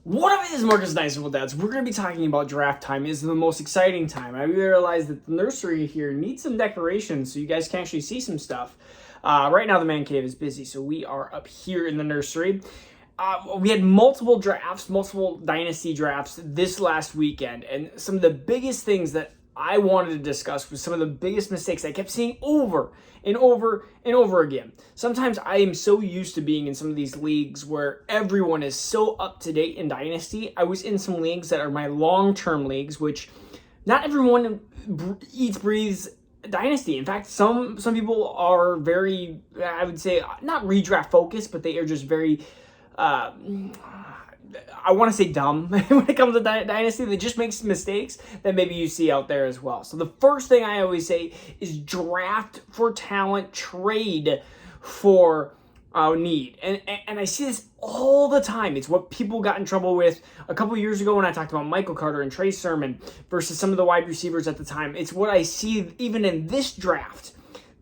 What up, it is Marcus Nice Dads. We're going to be talking about draft time. It's the most exciting time. I realized that the nursery here needs some decorations so you guys can actually see some stuff. Right now the man cave is busy, so we are up here in the nursery. We had multiple drafts, multiple Dynasty drafts this last weekend, and some of the biggest things that I wanted to discuss was some of the biggest mistakes I kept seeing over and over and over again. Sometimes I am so used to being in some of these leagues where everyone is so up to date in Dynasty. I was in some leagues that are my long-term leagues, which not everyone eats, breathes Dynasty. In fact, some people are very, I would say, not redraft focused, but they are just very I want to say dumb when it comes to Dynasty. That just makes mistakes that maybe you see out there as well. So the first thing I always say is draft for talent, trade for need. And I see this all the time. It's what people got in trouble with a couple years ago when I talked about Michael Carter and Trey Sermon versus some of the wide receivers at the time. It's what I see even in this draft.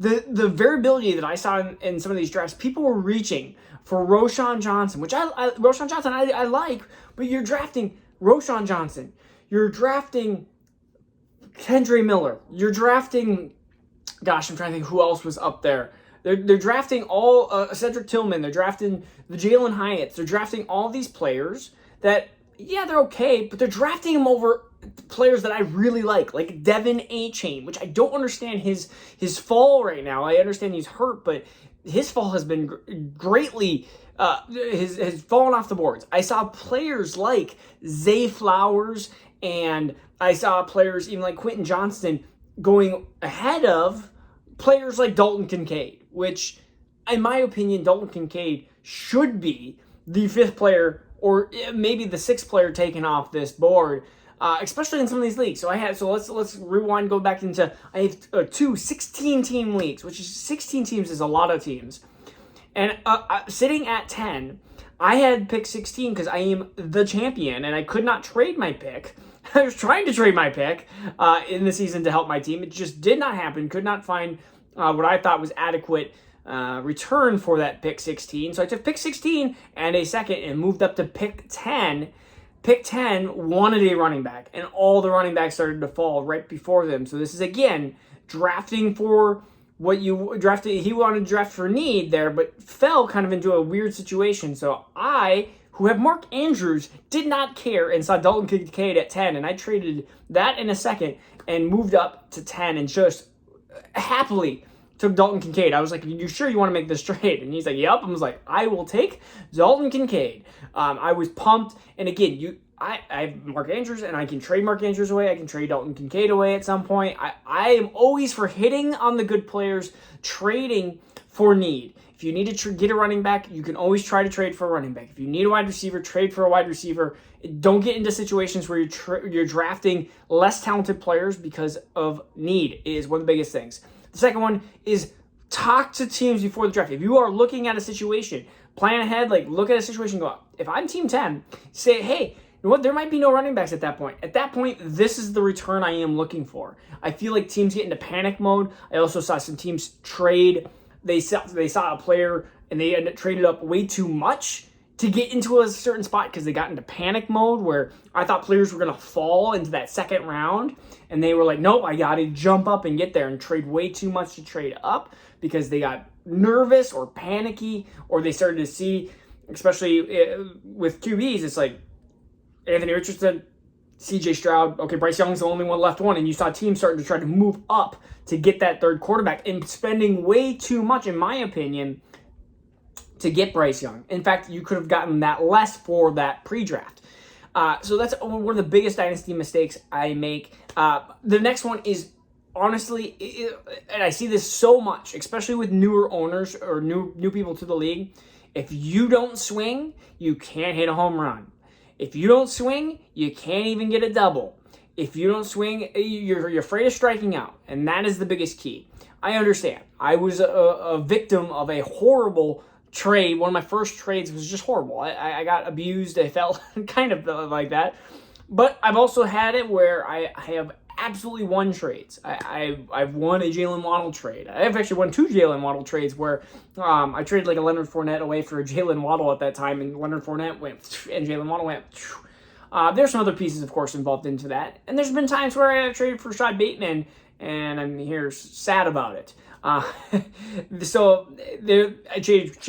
The variability that I saw in some of these drafts, people were reaching for Roschon Johnson, which Roschon Johnson I like, but you're drafting Roschon Johnson. You're drafting Kendre Miller. You're drafting, gosh, I'm trying to think who else was up there. They're drafting all Cedric Tillman. They're drafting the Jalen Hyatts. They're drafting all these players that, yeah, they're okay, but they're drafting them over players that I really like Devin A-Chain, which I don't understand his fall right now. I understand he's hurt, but his fall has been greatly has fallen off the boards. I saw players like Zay Flowers, and I saw players even like Quentin Johnston going ahead of players like Dalton Kincaid, which, in my opinion, Dalton Kincaid should be the fifth player or maybe the sixth player taken off this board. Especially in some of these leagues. So let's rewind, go back into, I have two 16-team leagues, which is 16 teams is a lot of teams. And sitting at 10, I had pick 16 because I am the champion and I could not trade my pick. I was trying to trade my pick in the season to help my team. It just did not happen. Could not find what I thought was adequate return for that pick 16. So I took pick 16 and a second and moved up to pick 10. Pick 10 wanted a running back, and all the running backs started to fall right before them. So this is, again, drafting for what you drafted. He wanted to draft for need there, but fell kind of into a weird situation. So I, who have Mark Andrews, did not care and saw Dalton Kincaid at 10, and I traded that in a second and moved up to 10 and just happily took Dalton Kincaid. I was like, you sure you want to make this trade? And he's like, yep. I was like, I will take Dalton Kincaid. I was pumped. And again, I have Mark Andrews, and I can trade Mark Andrews away. I can trade Dalton Kincaid away at some point. I am always for hitting on the good players, trading for need. If you need to get a running back, you can always try to trade for a running back. If you need a wide receiver, trade for a wide receiver. Don't get into situations where you're drafting less talented players because of need. It is one of the biggest things. The second one is talk to teams before the draft. If you are looking at a situation, plan ahead, look at a situation, go, if I'm team 10, say, hey, you know what, there might be no running backs at that point. At that point, this is the return I am looking for. I feel like teams get into panic mode. I also saw some teams trade. They saw a player and they traded up way too much to get into a certain spot because they got into panic mode where I thought players were going to fall into that second round, and they were like, nope, I got to jump up and get there and trade way too much to trade up because they got nervous or panicky, or they started to see, especially with QBs, it's like Anthony Richardson, CJ Stroud, okay, Bryce Young's the only one left and you saw teams starting to try to move up to get that third quarterback and spending way too much, in my opinion, to get Bryce Young. In fact, you could have gotten that less for that pre-draft. So that's one of the biggest Dynasty mistakes I make. The next one is, honestly, and I see this so much, especially with newer owners or new people to the league. If you don't swing, you can't hit a home run. If you don't swing, you can't even get a double. If you don't swing, you're afraid of striking out, and that is the biggest key. I understand. I was a victim of a horrible trade. One of my first trades was just horrible. I got abused. I felt kind of like that. But I've also had it where I have absolutely won trades. I've won a Jalen Waddle trade. I've actually won 2 Jalen Waddle trades where I traded like a Leonard Fournette away for a Jalen Waddle at that time, and Leonard Fournette went and Jalen Waddle went. There's some other pieces, of course, involved into that. And there's been times where I traded for Rashad Bateman, and I'm here sad about it. So I traded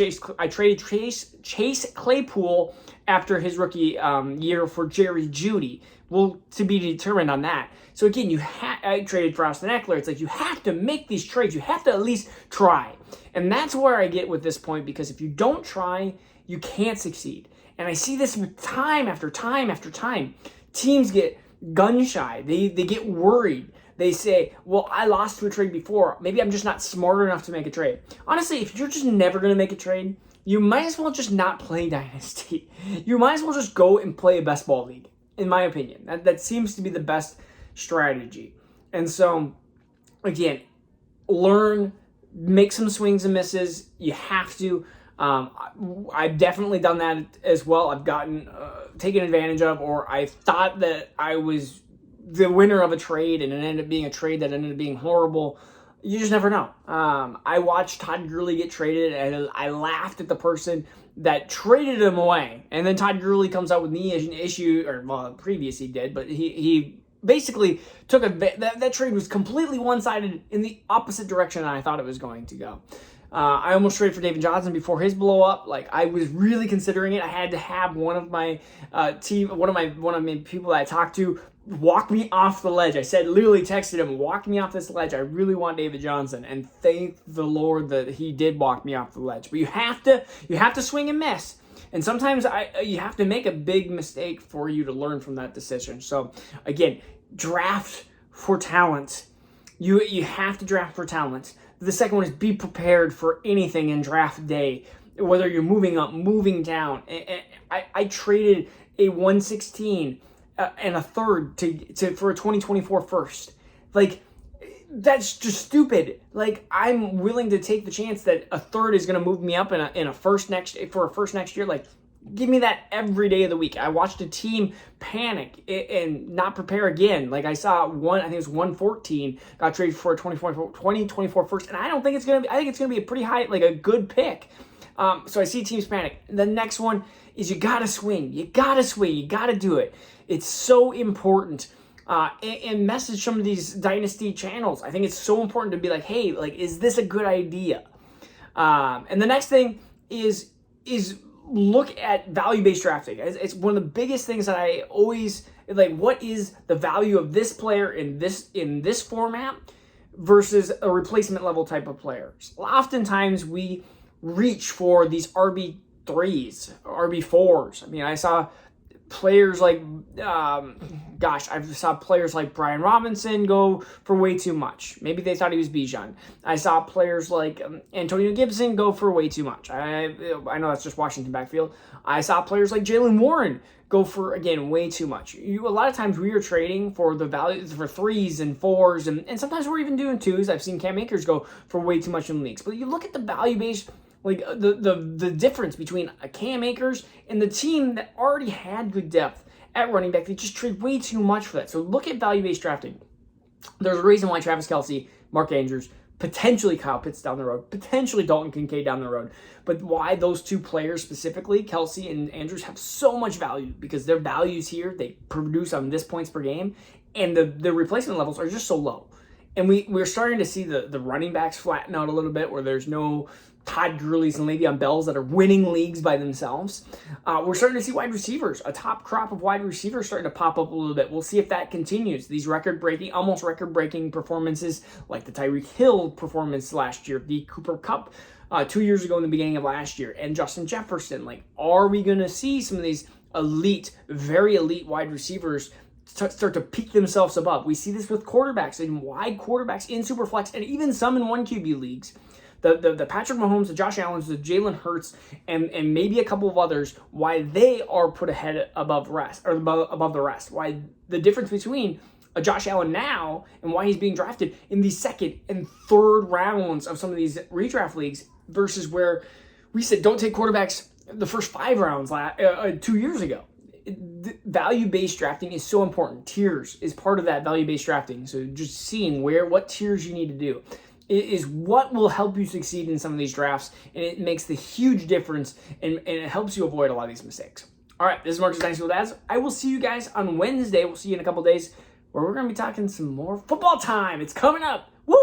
Chase Claypool after his rookie year for Jerry Jeudy. Well, to be determined on that. So again, I traded for Austin Eckler. It's like you have to make these trades. You have to at least try. And that's where I get with this point, because if you don't try, you can't succeed. And I see this time after time after time. Teams get gun shy. They get worried. They say, well, I lost to a trade before. Maybe I'm just not smart enough to make a trade. Honestly, if you're just never going to make a trade, you might as well just not play Dynasty. You might as well just go and play a best ball league, in my opinion. That seems to be the best strategy. And so, again, learn, make some swings and misses. You have to. I've definitely done that as well. I've gotten taken advantage of, or I thought that I was the winner of a trade and it ended up being a trade that ended up being horrible. You just never know. I watched Todd Gurley get traded, and I laughed at the person that traded him away. And then Todd Gurley comes out with knee issue, or well, previous he did, but he basically took that trade was completely one-sided in the opposite direction that I thought it was going to go. I almost traded for David Johnson before his blow up. Like, I was really considering it. I had to have one of my one of my people that I talked to walk me off the ledge. I said, literally texted him, walk me off this ledge. I really want David Johnson. And thank the Lord that he did walk me off the ledge. But you have to swing and miss. And sometimes you have to make a big mistake for you to learn from that decision. So again, draft for talent. You have to draft for talent. The second one is be prepared for anything in draft day, whether you're moving up, moving down. I traded a 116 and a third for a 2024 first. Like, that's just stupid. Like, I'm willing to take the chance that a third is going to move me up in a first next year. Like, give me that every day of the week. I watched a team panic and not prepare again. Like, I saw I think it was 114 got traded for a 2024 first, and I think it's going to be a pretty high, like a good pick. So I see teams panic. The next one is you got to swing. You got to do it. It's so important. And message some of these Dynasty channels. I think it's so important to be like, hey, like, is this a good idea? And the next thing is look at value-based drafting. It's one of the biggest things that I always like. What is the value of this player in this format versus a replacement level type of players? Oftentimes we reach for these RB3s, RB4s. I mean, I saw players like, I saw players like Brian Robinson go for way too much. Maybe they thought he was Bijan. I saw players like Antonio Gibson go for way too much. I know that's just Washington backfield. I saw players like Jaylen Warren go for, again, way too much. A lot of times we are trading for the values for 3s and 4s, and sometimes we're even doing 2s. I've seen Cam Akers go for way too much in leagues. But you look at the value-based, like the difference between a Cam Akers and the team that already had good depth at running back. They just trade way too much for that. So look at value-based drafting. There's a reason why Travis Kelce, Mark Andrews, potentially Kyle Pitts down the road, potentially Dalton Kincaid down the road, but why those two players specifically, Kelce and Andrews, have so much value, because their values here, they produce on this points per game, and the replacement levels are just so low. And we're starting to see the running backs flatten out a little bit, where there's no Todd Gurley's and Le'Veon Bells that are winning leagues by themselves. We're starting to see wide receivers, a top crop of wide receivers starting to pop up a little bit. We'll see if that continues. These almost record-breaking performances, like the Tyreek Hill performance last year, the Cooper Kupp 2 years ago in the beginning of last year, and Justin Jefferson. Like, are we going to see some of these very elite wide receivers start to peak themselves above? We see this with quarterbacks, and wide quarterbacks in Superflex, and even some in 1 QB leagues. The Patrick Mahomes, the Josh Allens, the Jalen Hurts, and maybe a couple of others, why they are put ahead above the rest. Why the difference between a Josh Allen now and why he's being drafted in the second and third rounds of some of these redraft leagues versus where we said don't take quarterbacks the first 5 rounds 2 years ago. value-based drafting is so important. Tiers is part of that value-based drafting. So just seeing what tiers you need to do is what will help you succeed in some of these drafts, and it makes the huge difference, and it helps you avoid a lot of these mistakes. All right, this is Marcus Dynasty with Ads. I will see you guys on Wednesday. We'll see you in a couple days where we're going to be talking some more football time. It's coming up. Woo!